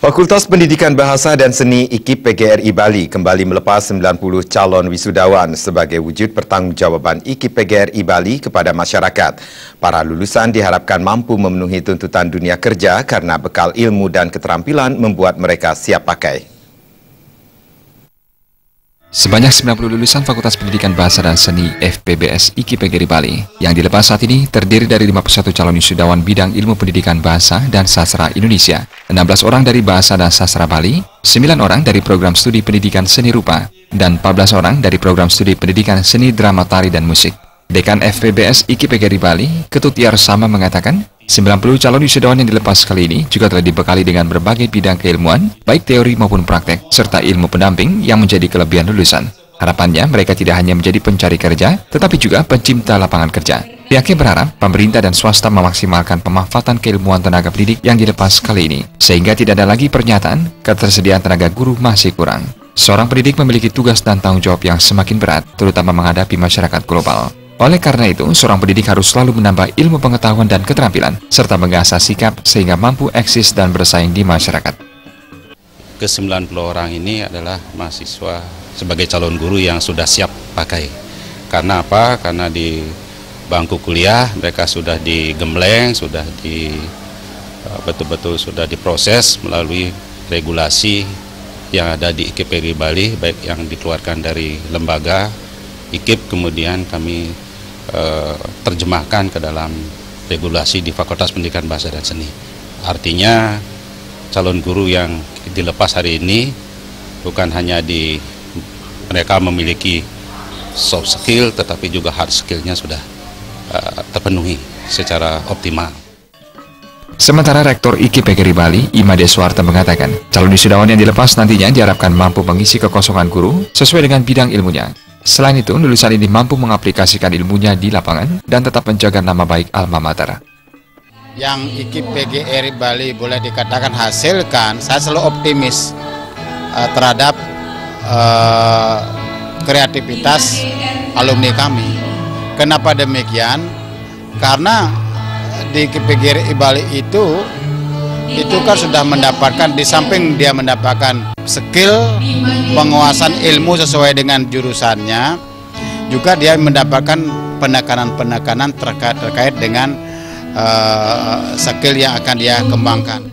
Fakultas Pendidikan Bahasa dan Seni IKIP PGRI Bali kembali melepas 90 calon wisudawan sebagai wujud pertanggungjawaban IKIP PGRI Bali kepada masyarakat. Para lulusan diharapkan mampu memenuhi tuntutan dunia kerja karena bekal ilmu dan keterampilan membuat mereka siap pakai. Sebanyak 90 lulusan Fakultas Pendidikan Bahasa dan Seni FPBS IKIP PGRI Bali yang dilepas saat ini terdiri dari 51 calon wisudawan bidang ilmu pendidikan bahasa dan sastra Indonesia, 16 orang dari Bahasa dan Sastra Bali, 9 orang dari program studi pendidikan seni rupa, dan 14 orang dari program studi pendidikan seni drama tari dan musik. Dekan FPBS IKIP PGRI Bali, Ketut Yarsama mengatakan, 90 calon wisudawan yang dilepas kali ini juga telah dibekali dengan berbagai bidang keilmuan, baik teori maupun praktek, serta ilmu pendamping yang menjadi kelebihan lulusan. Harapannya mereka tidak hanya menjadi pencari kerja, tetapi juga pencipta lapangan kerja. Pihaknya berharap pemerintah dan swasta memaksimalkan pemanfaatan keilmuan tenaga pendidik yang dilepas kali ini, sehingga tidak ada lagi pernyataan ketersediaan tenaga guru masih kurang. Seorang pendidik memiliki tugas dan tanggung jawab yang semakin berat, terutama menghadapi masyarakat global. Oleh karena itu, seorang pendidik harus selalu menambah ilmu pengetahuan dan keterampilan, serta mengasah sikap sehingga mampu eksis dan bersaing di masyarakat. Ke-90 orang ini adalah mahasiswa sebagai calon guru yang sudah siap pakai. Karena apa? Karena di bangku kuliah mereka sudah digembleng, sudah betul-betul sudah diproses melalui regulasi yang ada di IKIP PGRI Bali, baik yang dikeluarkan dari lembaga IKIP, kemudian kami terjemahkan ke dalam regulasi di Fakultas Pendidikan Bahasa dan Seni. Artinya calon guru yang dilepas hari ini bukan hanya mereka memiliki soft skill, tetapi juga hard skillnya sudah terpenuhi secara optimal. Sementara Rektor IKIP PGRI Bali, Imade Suwarta mengatakan, calon wisudawan yang dilepas nantinya diharapkan mampu mengisi kekosongan guru sesuai dengan bidang ilmunya. Selain itu, lulusan ini mampu mengaplikasikan ilmunya di lapangan dan tetap menjaga nama baik alma mater. Yang IKIP PGRI Bali boleh dikatakan hasilkan, saya selalu optimis terhadap kreativitas alumni kami. Kenapa demikian? Karena di IKIP PGRI Bali itu kan sudah mendapatkan, di samping dia mendapatkan skill penguasaan ilmu sesuai dengan jurusannya, juga dia mendapatkan penekanan-penekanan terkait dengan skill yang akan dia kembangkan.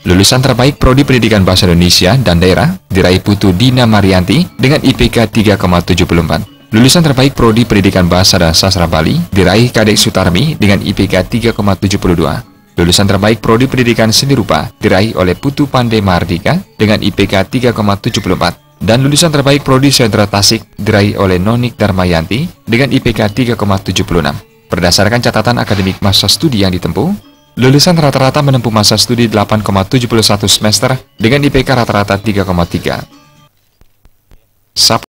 Lulusan terbaik Prodi Pendidikan Bahasa Indonesia dan Daerah diraih Putu Dina Marianti dengan IPK 3,74. Lulusan terbaik Prodi Pendidikan Bahasa dan Sastra Bali diraih Kadek Sutarmi dengan IPK 3,72. Lulusan terbaik Prodi Pendidikan Seni Rupa diraih oleh Putu Pandey Mardika dengan IPK 3,74. Dan lulusan terbaik Prodi Sentra Tasik diraih oleh Nonik Darmayanti dengan IPK 3,76. Berdasarkan catatan akademik masa studi yang ditempuh, lulusan rata-rata menempuh masa studi 8,71 semester dengan IPK rata-rata 3,3.